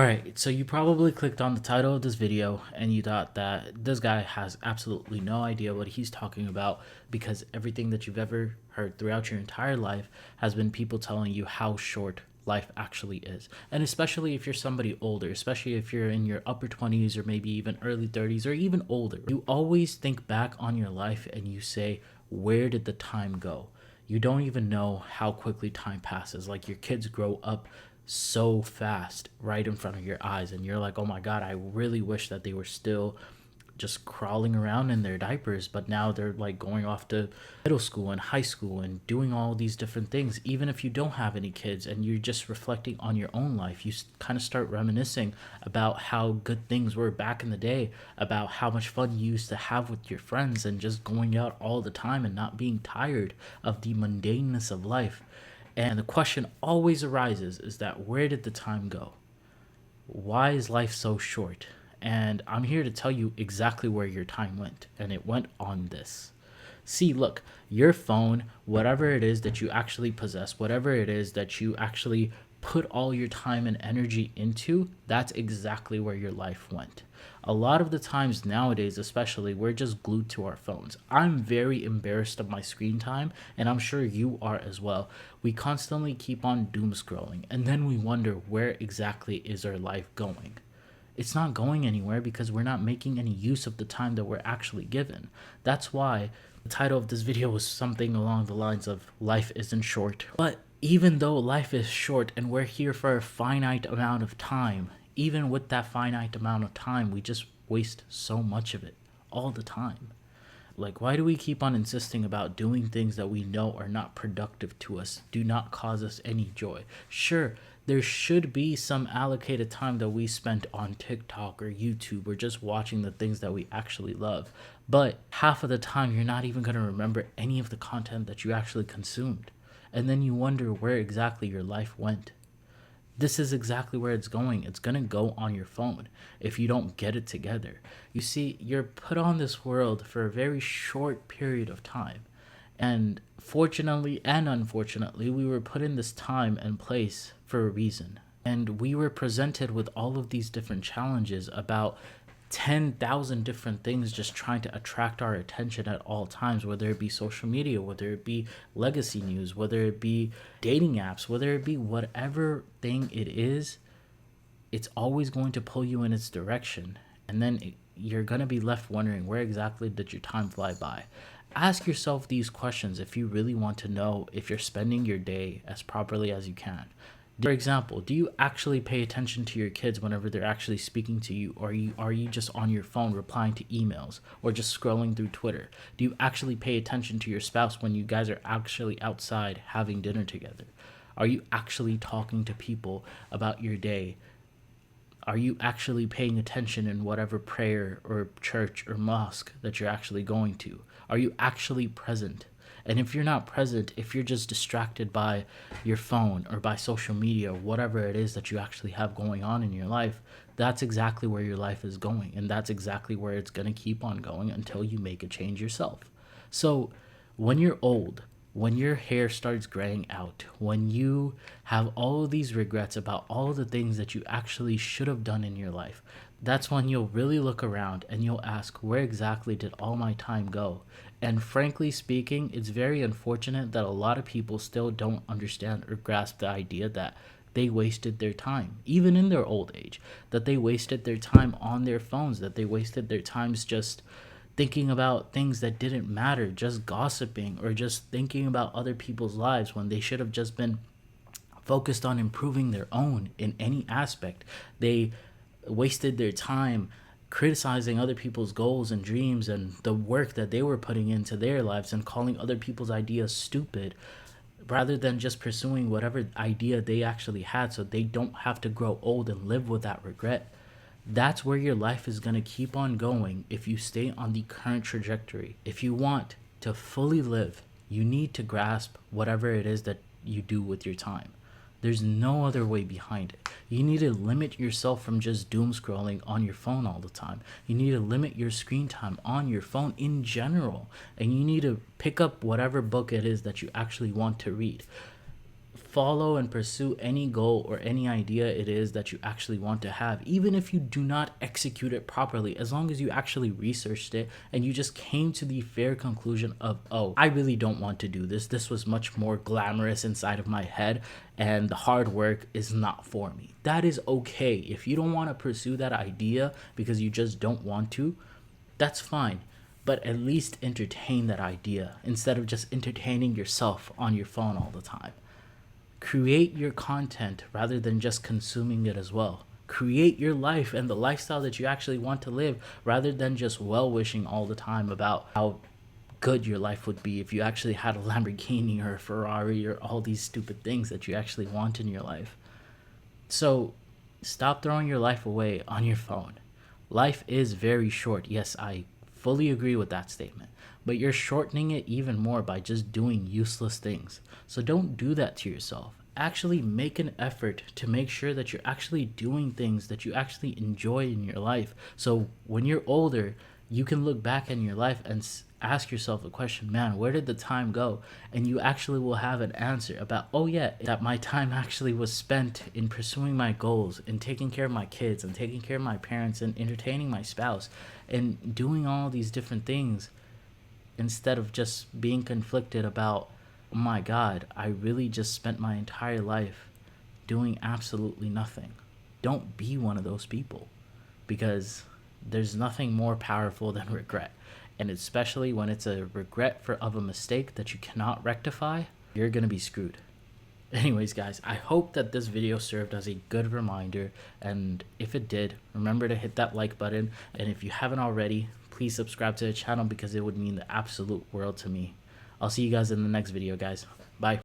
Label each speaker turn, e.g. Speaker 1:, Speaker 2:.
Speaker 1: Alright, so you probably clicked on the title of this video and you thought that this guy has absolutely no idea what he's talking about because everything that you've ever heard throughout your entire life has been people telling you how short life actually is. And especially if you're somebody older, especially if you're in your upper 20s or maybe even early 30s or even older, you always think back on your life and you say, where did the time go? You don't even know how quickly time passes. Like your kids grow up so fast right in front of your eyes and you're like, oh my god, I really wish that they were still just crawling around in their diapers, but now they're like going off to middle school and high school and doing all these different things. Even if you don't have any kids and you're just reflecting on your own life, you kind of start reminiscing about how good things were back in the day, about how much fun you used to have with your friends and just going out all the time and not being tired of the mundaneness of life. And the question always arises is that where did the time go? Why is life so short? And I'm here to tell you exactly where your time went. And it went on this. See, look, your phone, whatever it is that you actually possess, whatever it is that you actually put all your time and energy into, that's exactly where your life went. A lot of the times nowadays, especially, we're just glued to our phones. I'm very embarrassed of my screen time, and I'm sure you are as well. We constantly keep on doom scrolling, and then we wonder where exactly is our life going. It's not going anywhere because we're not making any use of the time that we're actually given. That's why the title of this video was something along the lines of life isn't short. But even though life is short and we're here for a finite amount of time, even with that finite amount of time, we just waste so much of it all the time. Like, why do we keep on insisting about doing things that we know are not productive to us, do not cause us any joy? Sure, there should be some allocated time that we spent on TikTok or YouTube or just watching the things that we actually love. But half of the time, you're not even going to remember any of the content that you actually consumed. And then you wonder where exactly your life went. This is exactly where it's going. It's going to go on your phone if you don't get it together. You see, you're put on this world for a very short period of time. And fortunately and unfortunately, we were put in this time and place for a reason. And we were presented with all of these different challenges about 10,000 different things just trying to attract our attention at all times, whether it be social media, whether it be legacy news, whether it be dating apps, whether it be whatever thing it is, it's always going to pull you in its direction. And then you're going to be left wondering, where exactly did your time fly by? Ask yourself these questions if you really want to know if you're spending your day as properly as you can. For example, do you actually pay attention to your kids whenever they're actually speaking to you, or are you just on your phone replying to emails or just scrolling through Twitter? Do you actually pay attention to your spouse when you guys are actually outside having dinner together? Are you actually talking to people about your day? Are you actually paying attention in whatever prayer or church or mosque that you're actually going to? Are you actually present? And if you're not present, if you're just distracted by your phone or by social media, whatever it is that you actually have going on in your life, that's exactly where your life is going. And that's exactly where it's going to keep on going until you make a change yourself. So when you're old, when your hair starts graying out, when you have all of these regrets about all of the things that you actually should have done in your life, that's when you'll really look around and you'll ask, where exactly did all my time go? And frankly speaking, it's very unfortunate that a lot of people still don't understand or grasp the idea that they wasted their time, even in their old age, that they wasted their time on their phones, that they wasted their times just thinking about things that didn't matter, just gossiping or just thinking about other people's lives when they should have just been focused on improving their own in any aspect. They wasted their time criticizing other people's goals and dreams and the work that they were putting into their lives and calling other people's ideas stupid rather than just pursuing whatever idea they actually had so they don't have to grow old and live with that regret. That's where your life is going to keep on going if you stay on the current trajectory. If you want to fully live, you need to grasp whatever it is that you do with your time. There's no other way behind it. You need to limit yourself from just doom scrolling on your phone all the time. You need to limit your screen time on your phone in general. And you need to pick up whatever book it is that you actually want to read. follow and pursue any goal or any idea it is that you actually want to have, even if you do not execute it properly, as long as you actually researched it and you just came to the fair conclusion of, oh, I really don't want to do this. This was much more glamorous inside of my head and the hard work is not for me. That is okay. If you don't want to pursue that idea because you just don't want to, that's fine. But at least entertain that idea instead of just entertaining yourself on your phone all the time. Create your content rather than just consuming it as well. Create your life and the lifestyle that you actually want to live rather than just well-wishing all the time about how good your life would be if you actually had a Lamborghini or a Ferrari or all these stupid things that you actually want in your life. So stop throwing your life away on your phone. Life is very short. Yes, I fully agree with that statement. But you're shortening it even more by just doing useless things. So don't do that to yourself. Actually make an effort to make sure that you're actually doing things that you actually enjoy in your life. So when you're older, you can look back in your life and ask yourself a question, man, where did the time go? And you actually will have an answer about, oh yeah, that my time actually was spent in pursuing my goals and taking care of my kids and taking care of my parents and entertaining my spouse and doing all these different things, instead of just being conflicted about, oh my God, I really just spent my entire life doing absolutely nothing. Don't be one of those people, because there's nothing more powerful than regret. And especially when it's a regret of a mistake that you cannot rectify, you're going to be screwed. Anyways, guys, I hope that this video served as a good reminder. And if it did, remember to hit that like button. And if you haven't already, please subscribe to the channel because it would mean the absolute world to me. I'll see you guys in the next video, guys.